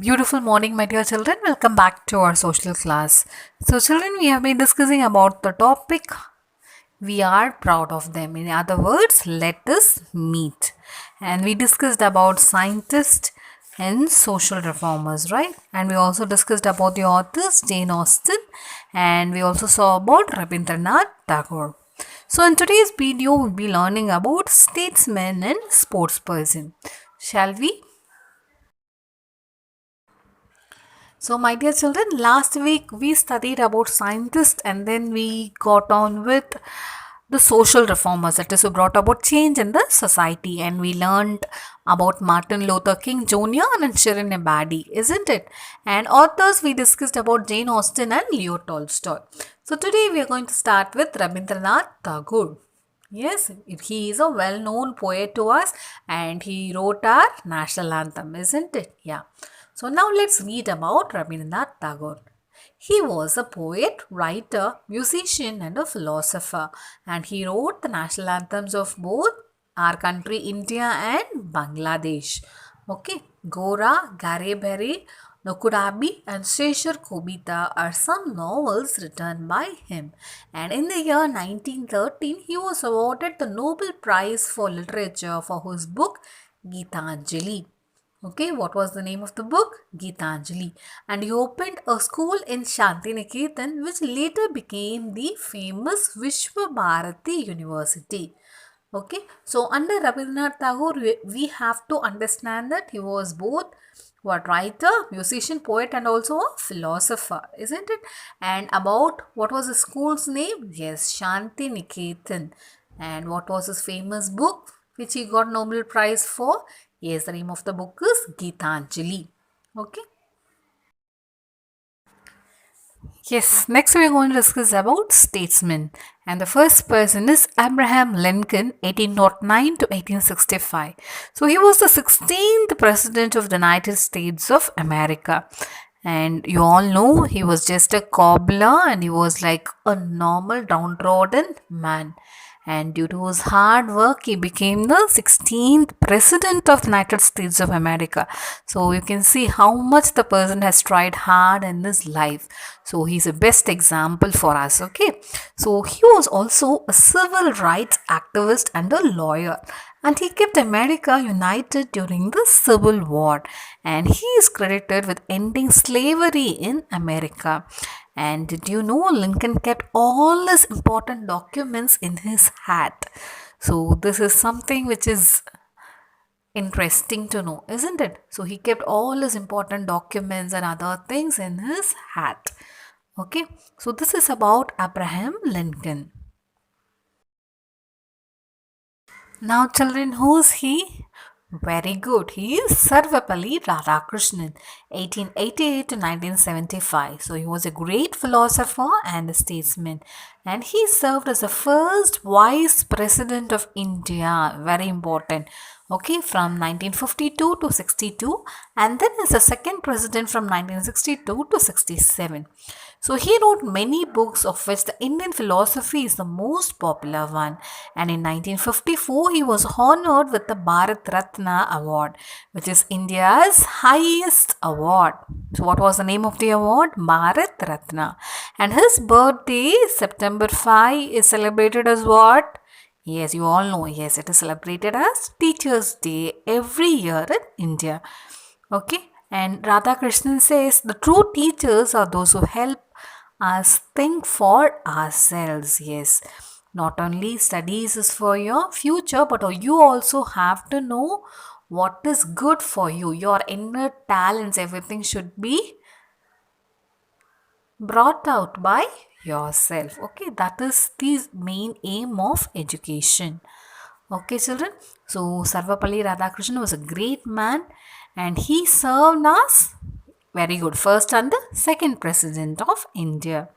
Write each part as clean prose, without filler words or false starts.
Beautiful morning, my dear children. Welcome back to our social class. So, children, we have been discussing about the topic we are proud of them. In other words, let us meet. And we discussed about scientists and social reformers, right? And we also discussed about the authors Jane Austen, and we also saw about Rabindranath Tagore. So, in today's video, we'll be learning about statesmen and sportsperson. Shall we? So, my dear children, last week we studied about scientists and then we got on with the social reformers, that is, who brought about change in the society, and we learned about Martin Luther King Jr. and Shirin Ebadi, isn't it? And authors we discussed about Jane Austen and Leo Tolstoy. So, today we are going to start with Rabindranath Tagore. Yes, he is a well known poet to us and he wrote our national anthem, isn't it? Yeah. So now let's read about Rabindranath Tagore. He was a poet, writer, musician, and a philosopher, and he wrote the national anthems of both our country, India, and Bangladesh. Okay, Gora, Garibari, Nokurabi, and Sheshar Kobita are some novels written by him. And in the year 1913, he was awarded the Nobel Prize for Literature for his book Gitanjali. Okay, what was the name of the book? Gitanjali. And he opened a school in Shantiniketan, which later became the famous Vishwa Bharati University. Okay, so under Rabindranath Tagore, we have to understand that he was both what writer, musician, poet, and also a philosopher, isn't it? And about what was his school's name? Yes, Shantiniketan. And what was his famous book which he got Nobel Prize for? Yes, the name of the book is Gitanjali. Okay. Yes, next we are going to discuss about statesmen. And the first person is Abraham Lincoln, 1809 to 1865. So he was the 16th president of the United States of America. And you all know he was just a cobbler and he was like a normal downtrodden man. And due to his hard work, he became the 16th President of the United States of America. So you can see how much the person has tried hard in his life. So he's a best example for us, okay? So he was also a civil rights activist and a lawyer. And he kept America united during the Civil War. And he is credited with ending slavery in America. And did you know Lincoln kept all his important documents in his hat? So this is something which is interesting to know, isn't it? So he kept all his important documents and other things in his hat. Okay, so this is about Abraham Lincoln. Now, children, who is he? Very good. He is Sarvapalli Radhakrishnan, 1888 to 1975. So he was a great philosopher and a statesman. And he served as the first vice president of India. Very important. Okay, from 1952 to 62. And then as the second president from 1962 to 67. So he wrote many books, of which the Indian philosophy is the most popular one. And in 1954, he was honored with the Bharat Ratna Award, which is India's highest award. So what was the name of the award? Bharat Ratna. And his birthday, September 5, is celebrated as what? Yes, you all know. Yes, it is celebrated as Teachers' Day every year in India. Okay. And Radhakrishnan says the true teachers are those who help us think for ourselves. Yes, not only studies is for your future, but you also have to know what is good for you. Your inner talents, everything should be brought out by yourself. Okay, that is the main aim of education. Okay, children. So Sarvapalli Radhakrishnan was a great man and he served as very good first and the second president of India.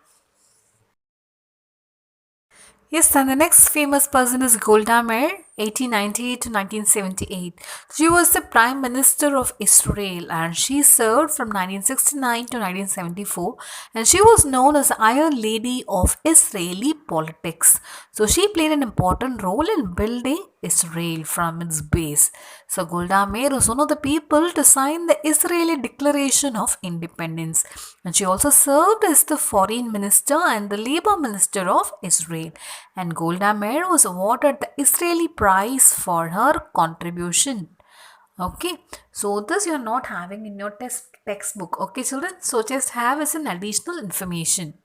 Yes, and the next famous person is Golda Meir. 1898 to 1978. She was the Prime Minister of Israel and she served from 1969 to 1974, and she was known as the Iron Lady of Israeli politics. So she played an important role in building Israel from its base. So Golda Meir was one of the people to sign the Israeli Declaration of Independence, and she also served as the Foreign Minister and the Labor Minister of Israel. And Golda Meir was awarded the Israeli Prize for her contribution. Okay, so this you're not having in your textbook. Okay, children, so just have as an additional information.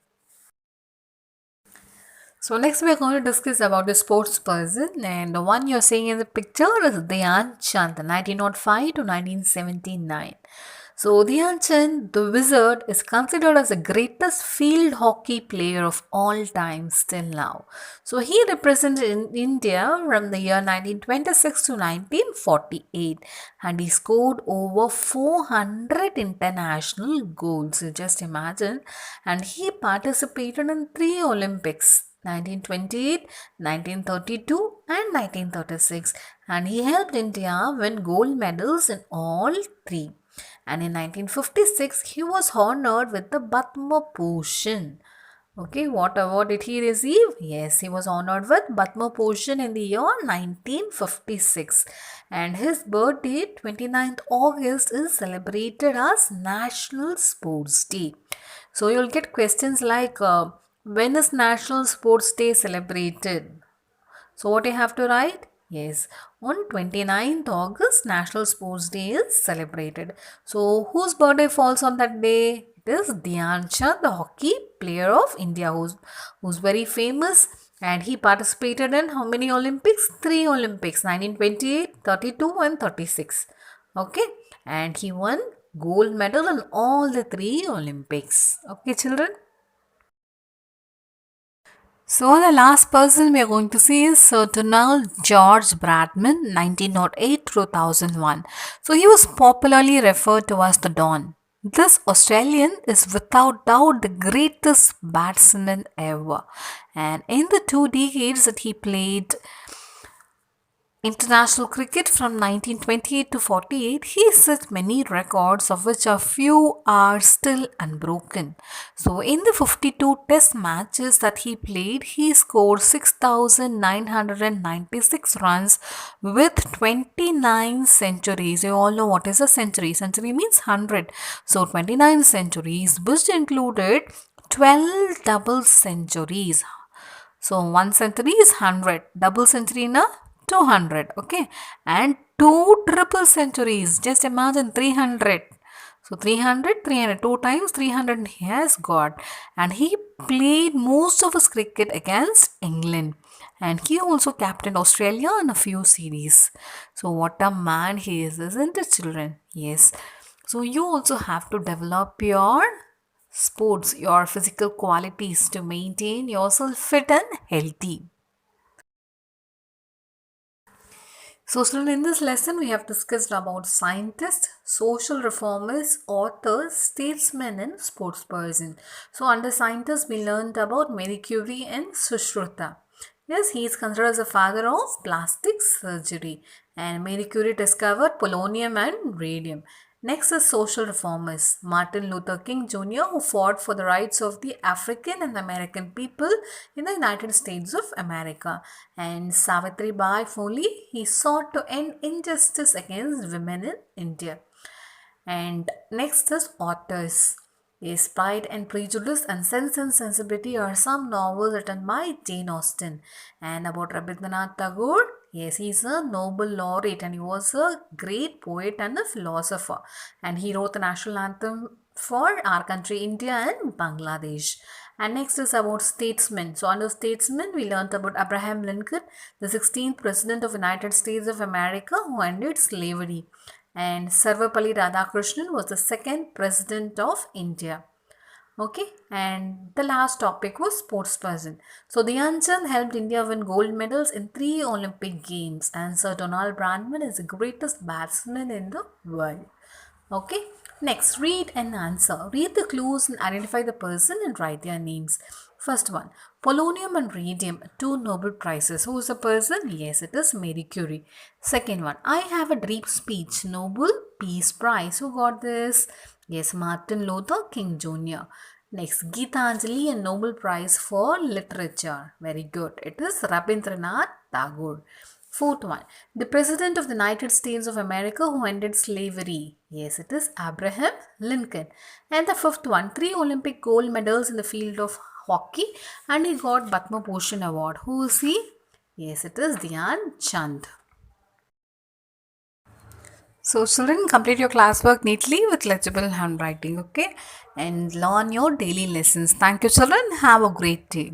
So next we are going to discuss about the sports person, and the one you're seeing in the picture is Dhyan Chand, 1905 to 1979. So Dhyan Chand, the wizard, is considered as the greatest field hockey player of all time still now. So he represented India from the year 1926 to 1948, and he scored over 400 international goals. You just imagine, and he participated in 3 Olympics. 1928, 1932 and 1936, and he helped India win gold medals in all three. And in 1956 he was honored with the Padma Bhushan. Okay, what award did he receive? Yes, he was honored with Padma Bhushan in the year 1956, and his birthday 29th August is celebrated as National Sports Day. So you'll get questions like when is National Sports Day celebrated? So what you have to write? Yes, on 29th August, National Sports Day is celebrated. So whose birthday falls on that day? It is Dhyan Chand, the hockey player of India, who's very famous, and he participated in how many Olympics? 3 Olympics, 1928, 32 and 36. Okay, and he won gold medal in all the 3 Olympics. Okay, children. So the last person we are going to see is Sir Donald George Bradman, 1908 2001. So he was popularly referred to as the Don. This Australian is without doubt the greatest batsman ever. And in the 2 decades that he played international cricket from 1928 to 48, he set many records of which a few are still unbroken. So in the 52 test matches that he played, he scored 6,996 runs with 29 centuries. You all know what is a century. Century means 100. So 29 centuries, which included 12 double centuries. So 1 century is 100, double century na 200, okay, and 2 triple centuries. Just imagine 300. So 300, 300, 2 times 300 he has got, and he played most of his cricket against England, and he also captained Australia in a few series. So what a man he is, isn't it, children? Yes. So you also have to develop your sports, your physical qualities to maintain yourself fit and healthy. So, children, in this lesson, we have discussed about scientists, social reformers, authors, statesmen, and sportsperson. So, under scientists, we learned about Marie Curie and Sushruta. Yes, he is considered as the father of plastic surgery, and Marie Curie discovered polonium and radium. Next is social reformers. Martin Luther King Jr., who fought for the rights of the African and American people in the United States of America. And Savitri Bai Phule, he sought to end injustice against women in India. And next is authors. Yes, Pride and Prejudice and Sense and Sensibility are some novels written by Jane Austen. And about Rabindranath Tagore, yes, he's a Nobel laureate and he was a great poet and a philosopher. And he wrote the national anthem for our country, India and Bangladesh. And next is about statesmen. So under statesmen, we learned about Abraham Lincoln, the 16th President of the United States of America who ended slavery. And Sarvapalli Radhakrishnan was the second President of India. Okay, and the last topic was sportsperson. So Dhyan Chand helped India win gold medals in 3 Olympic Games, and Sir Donald Bradman is the greatest batsman in the world. Okay, Next, read and answer. Read the clues and identify the person and write their names. First one, polonium and radium, two Nobel Prizes. Who is the person? Yes, it is Marie Curie. Second one, I have a dream speech, Nobel Peace Prize. Who got this? Yes, Martin Luther King Jr. Next, Geetanjali and Nobel Prize for Literature. Very good. It is Rabindranath Tagore. Fourth one, the President of the United States of America who ended slavery. Yes, it is Abraham Lincoln. And the fifth one, three Olympic gold medals in the field of hockey, and he got Padma Bhushan Award. Who is he? Yes, it is Dhyan Chand. So, children, complete your classwork neatly with legible handwriting, okay? And learn your daily lessons. Thank you, children. Have a great day.